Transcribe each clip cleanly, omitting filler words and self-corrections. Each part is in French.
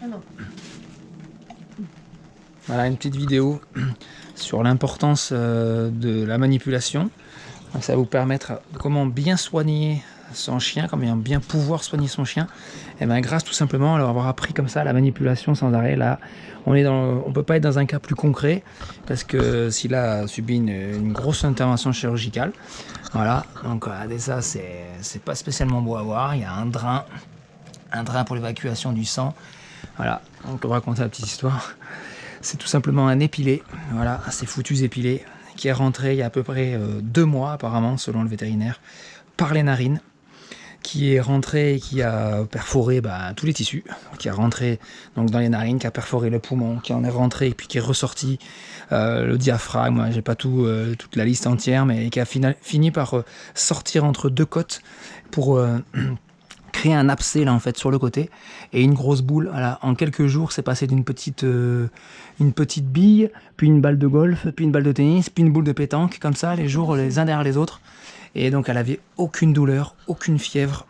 Ah non. Voilà une petite vidéo sur l'importance de la manipulation. Donc, ça va vous permettre de comment bien soigner son chien, comment bien pouvoir soigner son chien. Et bien grâce tout simplement à leur avoir appris comme ça la manipulation sans arrêt. Là, on peut pas être dans un cas plus concret parce que s'il a subi une grosse intervention chirurgicale, voilà. Donc ça c'est pas spécialement beau à voir. Il y a un drain pour l'évacuation du sang. Voilà. On peut raconter la petite histoire. C'est tout simplement un épilé, voilà, ces foutus épilés, qui est rentré il y a à peu près 2 mois apparemment, selon le vétérinaire, par les narines, qui est rentré et qui a perforé tous les tissus, qui est rentré donc dans les narines, qui a perforé le poumon, qui en est rentré et puis qui est ressorti le diaphragme, j'ai pas toute la liste entière, mais qui a fini par sortir entre 2 côtes pour créer un abcès là en fait sur le côté et une grosse boule. Voilà. En quelques jours c'est passé d'une petite bille, puis une balle de golf, puis une balle de tennis, puis une boule de pétanque, comme ça les jours les uns derrière les autres. Et donc elle avait aucune douleur, aucune fièvre,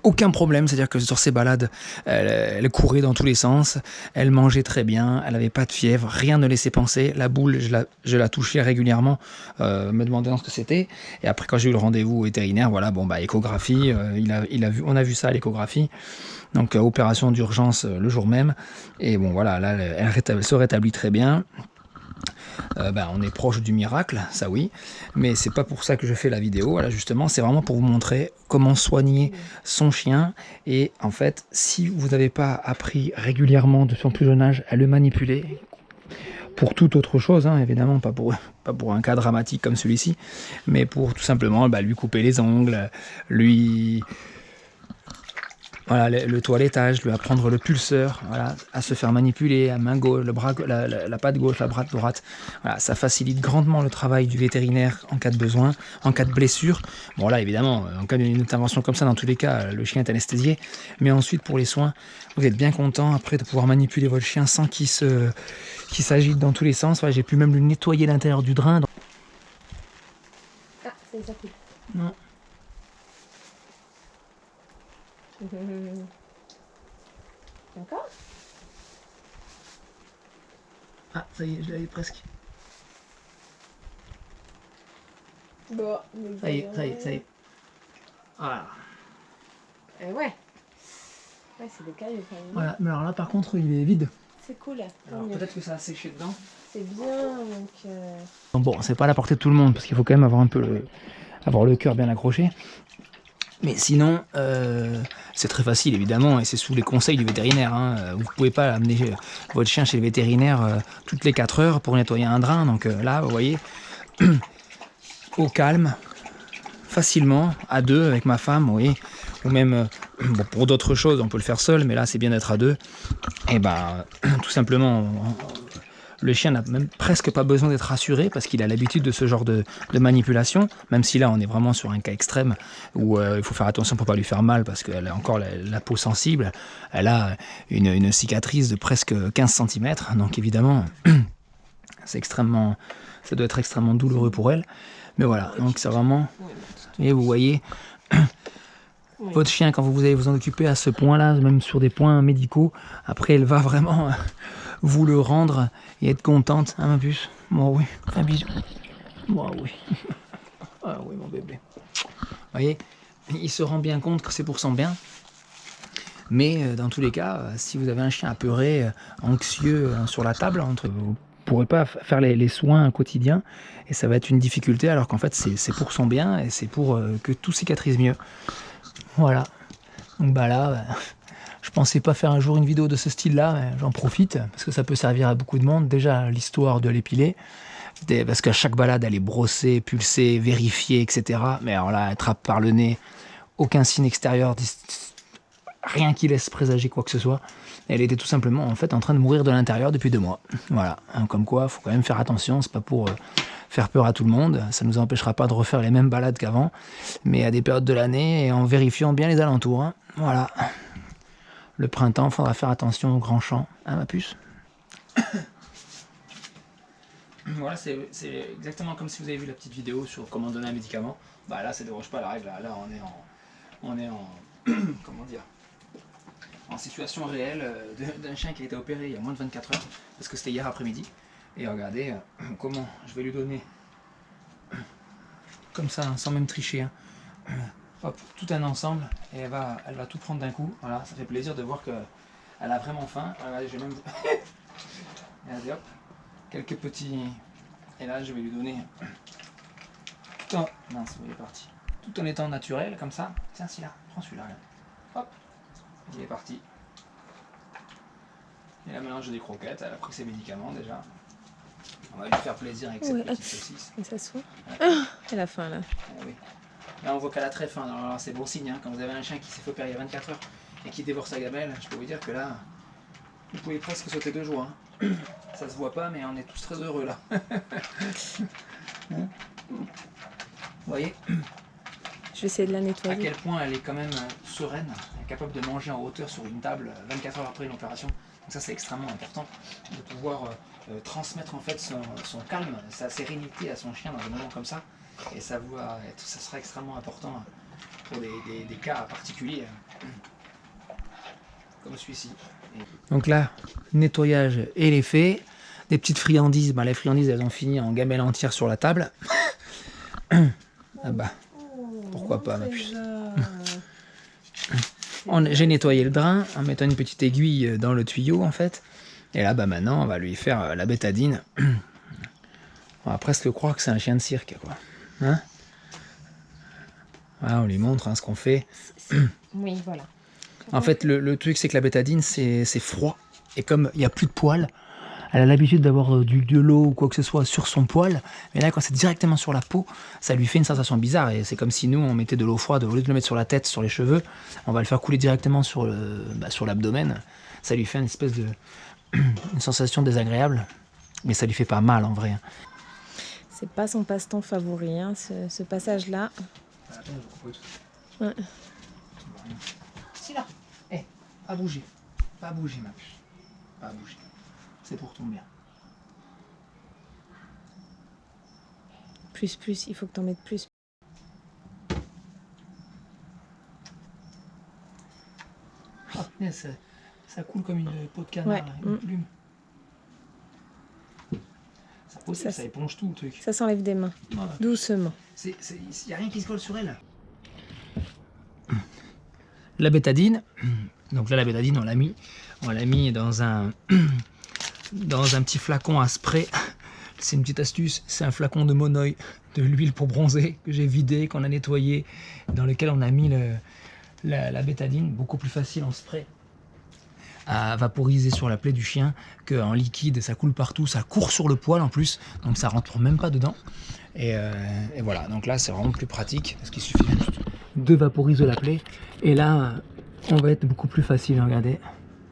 aucun problème, c'est-à-dire que sur ces balades, elle courait dans tous les sens, elle mangeait très bien, elle n'avait pas de fièvre, rien ne laissait penser. La boule, je la touchais régulièrement, me demandant ce que c'était. Et après, quand j'ai eu le rendez-vous au vétérinaire, voilà, bon bah échographie, on a vu ça à l'échographie. Donc opération d'urgence le jour même. Et bon voilà, là, elle se rétablit très bien. On est proche du miracle, ça oui, mais c'est pas pour ça que je fais la vidéo. Voilà, justement, c'est vraiment pour vous montrer comment soigner son chien. Et en fait, si vous n'avez pas appris régulièrement de son plus jeune âge à le manipuler, pour toute autre chose, hein, évidemment, pas pour un cas dramatique comme celui-ci, mais pour tout simplement lui couper les ongles, lui... Voilà, le toilettage, lui apprendre le pulseur, voilà, à se faire manipuler, à main gauche, la patte gauche, la patte droite. Voilà, ça facilite grandement le travail du vétérinaire en cas de besoin, en cas de blessure. Bon là, évidemment, en cas d'une intervention comme ça, dans tous les cas, le chien est anesthésié. Mais ensuite, pour les soins, vous êtes bien content après de pouvoir manipuler votre chien sans qu'il s'agite dans tous les sens. Voilà, j'ai pu même lui nettoyer l'intérieur du drain. Ah, c'est ça coule. Non. D'accord. Ah, ça y est, je l'avais presque. Bon, Ça y est, ça y est, ça y est. Voilà. Ouais. Ouais, c'est des cailloux quand même. Voilà, mais alors là par contre il est vide. C'est cool. Alors peut-être que ça a séché dedans. C'est bien, donc... Bon, c'est pas à la portée de tout le monde parce qu'il faut quand même avoir un peu avoir le cœur bien accroché. Mais sinon, c'est très facile évidemment et c'est sous les conseils du vétérinaire. Hein. Vous pouvez pas amener votre chien chez le vétérinaire toutes les 4 heures pour nettoyer un drain. Donc là, vous voyez, au calme, facilement, à 2 avec ma femme, vous voyez. Ou même bon, pour d'autres choses, on peut le faire seul, mais là c'est bien d'être à 2. Et tout simplement, le chien n'a même presque pas besoin d'être rassuré parce qu'il a l'habitude de ce genre de manipulation, même si là on est vraiment sur un cas extrême où il faut faire attention pour pas lui faire mal parce qu'elle a encore la peau sensible, elle a une cicatrice de presque 15 cm, donc évidemment ça doit être extrêmement douloureux pour elle, mais voilà, donc c'est vraiment, et vous voyez, votre chien quand vous allez vous en occuper à ce point là, même sur des points médicaux, après elle va vraiment vous le rendre et être contente, hein ma puce? Moi oui, un bisou. Moi oui. Ah oui mon bébé. Vous voyez, il se rend bien compte que c'est pour son bien. Mais dans tous les cas, si vous avez un chien apeuré, anxieux sur la table, vous ne pourrez pas faire les soins quotidiens et ça va être une difficulté alors qu'en fait c'est pour son bien et c'est pour que tout cicatrise mieux. Voilà. Donc là... Je pensais pas faire un jour une vidéo de ce style-là, mais j'en profite, parce que ça peut servir à beaucoup de monde. Déjà, l'histoire de l'épiler, parce qu'à chaque balade, elle est brossée, pulsée, vérifiée, etc. Mais alors là, elle attrape par le nez, aucun signe extérieur, rien qui laisse présager quoi que ce soit. Elle était tout simplement en fait en train de mourir de l'intérieur depuis 2 mois. Voilà, comme quoi, il faut quand même faire attention, c'est pas pour faire peur à tout le monde, ça ne nous empêchera pas de refaire les mêmes balades qu'avant, mais à des périodes de l'année et en vérifiant bien les alentours. Hein. Voilà. Le printemps, il faudra faire attention aux grands champs, hein ma puce. Voilà, c'est exactement comme si vous avez vu la petite vidéo sur comment donner un médicament. Là, ça ne déroge pas à la règle. Là, on est en comment dire, en situation réelle d'un chien qui a été opéré il y a moins de 24 heures, parce que c'était hier après-midi. Et regardez comment je vais lui donner, comme ça, sans même tricher, hein. Hop, tout un ensemble, et elle va tout prendre d'un coup. Voilà, ça fait plaisir de voir qu'elle a vraiment faim. Regardez, j'ai même... Regardez, hop, quelques petits... Et là, je vais lui donner... Tout en... Mince, il est parti. Tout en étant naturel, comme ça. Tiens, celui-là, prends celui-là, regarde. Hop, il est parti. Et là, maintenant, j'ai des croquettes. Elle a pris ses médicaments, déjà. On va lui faire plaisir avec cette petite saucisse. Et ça se voit. Ah, elle a faim, là. Ah, oui. Là, on voit qu'elle a très faim. Alors, c'est bon signe, hein. Quand vous avez un chien qui s'est fait opérer il y a 24 heures et qui dévore sa gamelle, je peux vous dire que là, vous pouvez presque sauter de joie, hein. Ça se voit pas, mais on est tous très heureux, là. Hein, vous voyez je vais essayer de la à nettoyer. quel point elle est quand même sereine, elle est capable de manger en hauteur sur une table 24 heures après une opération. Donc ça, c'est extrêmement important de pouvoir transmettre en fait son calme, sa sérénité à son chien dans des moments comme ça. Et ça sera extrêmement important pour des cas particuliers comme celui-ci. Donc là, nettoyage et les faits. Des petites friandises, les friandises elles ont fini en gamelle entière sur la table. Ah bah, pourquoi pas ma puce. J'ai nettoyé le drain en mettant une petite aiguille dans le tuyau en fait. Et là, maintenant, on va lui faire la bétadine. On va presque croire que c'est un chien de cirque, quoi. Hein? Voilà, on lui montre ce qu'on fait. Oui, voilà. En fait, le truc, c'est que la bétadine, c'est froid. Et comme il n'y a plus de poils, elle a l'habitude d'avoir de l'eau ou quoi que ce soit sur son poil. Mais là, quand c'est directement sur la peau, ça lui fait une sensation bizarre. Et c'est comme si nous, on mettait de l'eau froide, au lieu de le mettre sur la tête, sur les cheveux, on va le faire couler directement sur l'abdomen. Ça lui fait une espèce de... une sensation désagréable. Mais ça lui fait pas mal, en vrai. C'est pas son passe-temps favori, hein, ce passage-là. Ouais. Si là. Pas bouger. Pas bouger, ma puce. Pas bouger. C'est pour ton bien. Plus, il faut que t'en mettes plus. Ah, ça coule comme une peau de canard, Ouais. une plume. Ça éponge tout le truc. Ça s'enlève des mains, Voilà. doucement. Il n'y a rien qui se colle sur elle. La bétadine. Donc là, la bétadine, on l'a mis dans un petit flacon à spray. C'est une petite astuce. C'est un flacon de Monoï, de l'huile pour bronzer, que j'ai vidé, qu'on a nettoyé, dans lequel on a mis la bétadine. Beaucoup plus facile en spray à vaporiser sur la plaie du chien qu'en liquide. Ça coule partout, ça court sur le poil en plus, donc ça rentre même pas dedans. Et voilà, donc là c'est vraiment plus pratique parce qu'il suffit juste de vaporiser la plaie. Et là, on va être beaucoup plus facile. Regardez,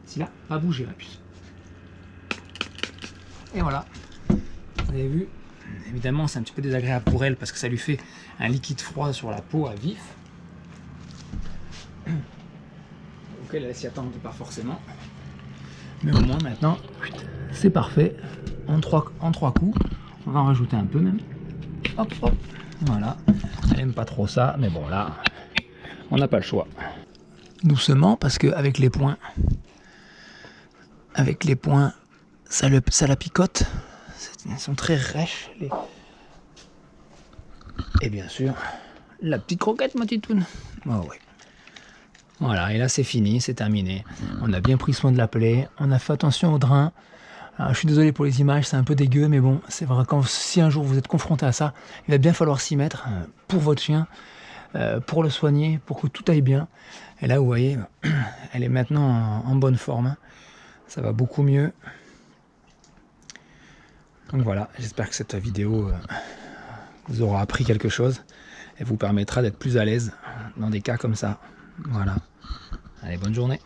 si là, pas bouger la puce. Et voilà, vous avez vu. Évidemment, c'est un petit peu désagréable pour elle parce que ça lui fait un liquide froid sur la peau à vif. auquel elle s'y attendait pas forcément. Mais au moins maintenant, c'est parfait. En trois coups. On va en rajouter un peu même. Hop, hop. Voilà. Elle aime pas trop ça, mais bon là, on n'a pas le choix. Doucement, parce qu'avec les poings, ça la picote. Elles sont très rêches. Et bien sûr, la petite croquette, ma titoune. Oh, oui. Voilà, et là c'est fini, c'est terminé. On a bien pris soin de la plaie, on a fait attention au drain. Alors, je suis désolé pour les images, c'est un peu dégueu, mais bon, c'est vrai, si un jour vous êtes confronté à ça, il va bien falloir s'y mettre pour votre chien, pour le soigner, pour que tout aille bien. Et là, vous voyez, elle est maintenant en bonne forme. Ça va beaucoup mieux. Donc voilà, j'espère que cette vidéo vous aura appris quelque chose et vous permettra d'être plus à l'aise dans des cas comme ça. Voilà. Allez, bonne journée.